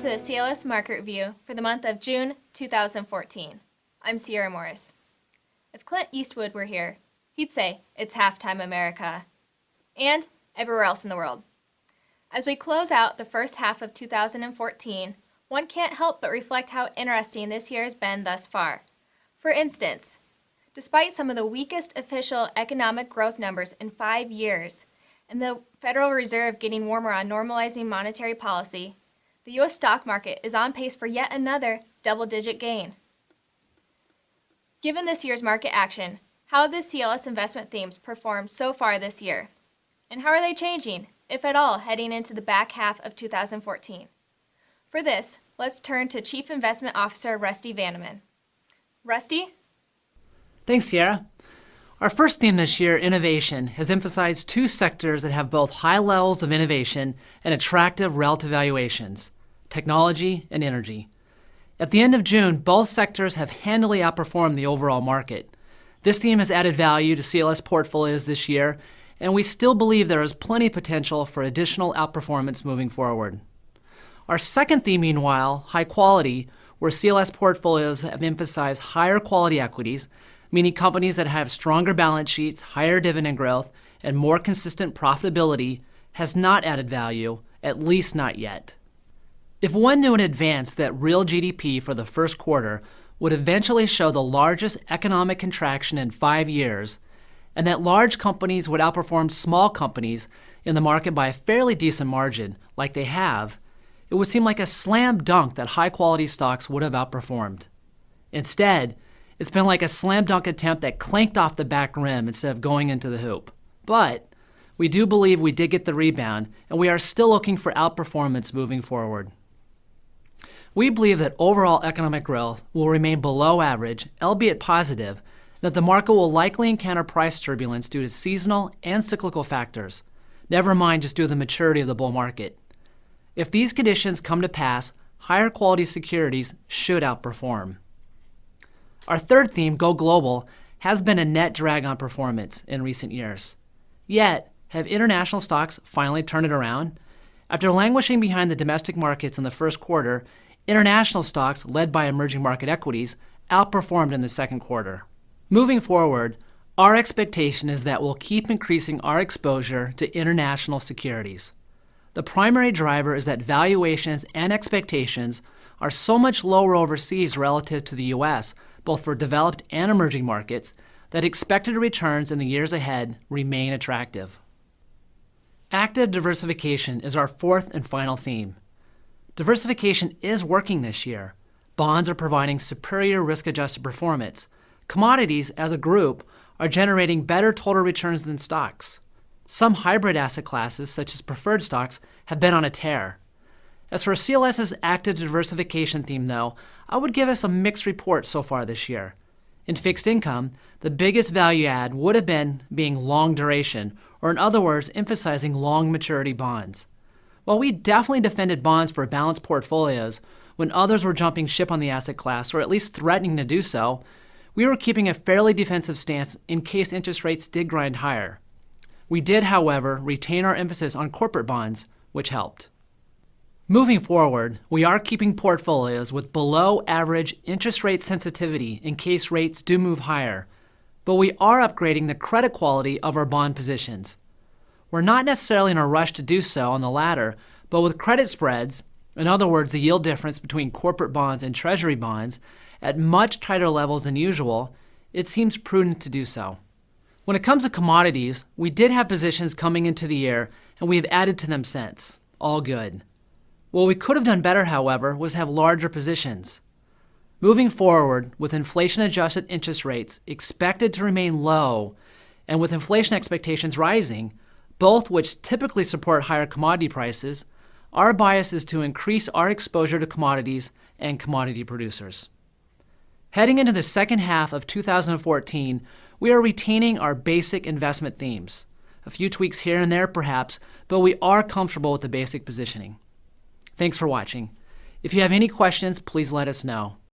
to the CLS Market Review for the month of June 2014. I'm Sierra Morris. If Clint Eastwood were here, he'd say, "It's halftime America," and everywhere else in the world. As we close out the first half of 2014, one can't help but reflect how interesting this year has been thus far. For instance, despite some of the weakest official economic growth numbers in 5 years, and the Federal Reserve getting warmer on normalizing monetary policy, the U.S. stock market is on pace for yet another double-digit gain. Given this year's market action, how have the CLS Investment Themes performed so far this year? And how are they changing, if at all, heading into the back half of 2014? For this, let's turn to Chief Investment Officer Rusty Vanneman. Rusty? Thanks, Sierra. Our first theme this year, innovation, has emphasized two sectors that have both high levels of innovation and attractive relative valuations: technology and energy. At the end of June, both sectors have handily outperformed the overall market. This theme has added value to CLS portfolios this year, and we still believe there is plenty of potential for additional outperformance moving forward. Our second theme, meanwhile, high quality, where CLS portfolios have emphasized higher quality equities, meaning companies that have stronger balance sheets, higher dividend growth, and more consistent profitability, has not added value, at least not yet. If one knew in advance that real GDP for the first quarter would eventually show the largest economic contraction in 5 years, and that large companies would outperform small companies in the market by a fairly decent margin, like they have, it would seem like a slam dunk that high-quality stocks would have outperformed. Instead, it's been like a slam dunk attempt that clanked off the back rim instead of going into the hoop. But we do believe we did get the rebound, and we are still looking for outperformance moving forward. We believe that overall economic growth will remain below average, albeit positive, and that the market will likely encounter price turbulence due to seasonal and cyclical factors, never mind just due to the maturity of the bull market. If these conditions come to pass, higher quality securities should outperform. Our third theme, Go Global, has been a net drag on performance in recent years. Yet, have international stocks finally turned it around? After languishing behind the domestic markets in the first quarter, international stocks, led by emerging market equities, outperformed in the second quarter. Moving forward, our expectation is that we'll keep increasing our exposure to international securities. The primary driver is that valuations and expectations are so much lower overseas relative to the U.S., both for developed and emerging markets, that expected returns in the years ahead remain attractive. Active diversification is our fourth and final theme. Diversification is working this year. Bonds are providing superior risk-adjusted performance. Commodities, as a group, are generating better total returns than stocks. Some hybrid asset classes, such as preferred stocks, have been on a tear. As for CLS's active diversification theme, though, I would give us a mixed report so far this year. In fixed income, the biggest value add would have been being long duration, or in other words, emphasizing long maturity bonds. While we definitely defended bonds for balanced portfolios when others were jumping ship on the asset class, or at least threatening to do so, we were keeping a fairly defensive stance in case interest rates did grind higher. We did, however, retain our emphasis on corporate bonds, which helped. Moving forward, we are keeping portfolios with below average interest rate sensitivity in case rates do move higher, but we are upgrading the credit quality of our bond positions. We're not necessarily in a rush to do so on the latter, but with credit spreads, in other words, the yield difference between corporate bonds and treasury bonds, at much tighter levels than usual, it seems prudent to do so. When it comes to commodities, we did have positions coming into the year, and we have added to them since. All good. What we could have done better, however, was have larger positions. Moving forward, with inflation-adjusted interest rates expected to remain low, and with inflation expectations rising, both which typically support higher commodity prices, our bias is to increase our exposure to commodities and commodity producers. Heading into the second half of 2014, we are retaining our basic investment themes. A few tweaks here and there, perhaps, but we are comfortable with the basic positioning. Thanks for watching. If you have any questions, please let us know.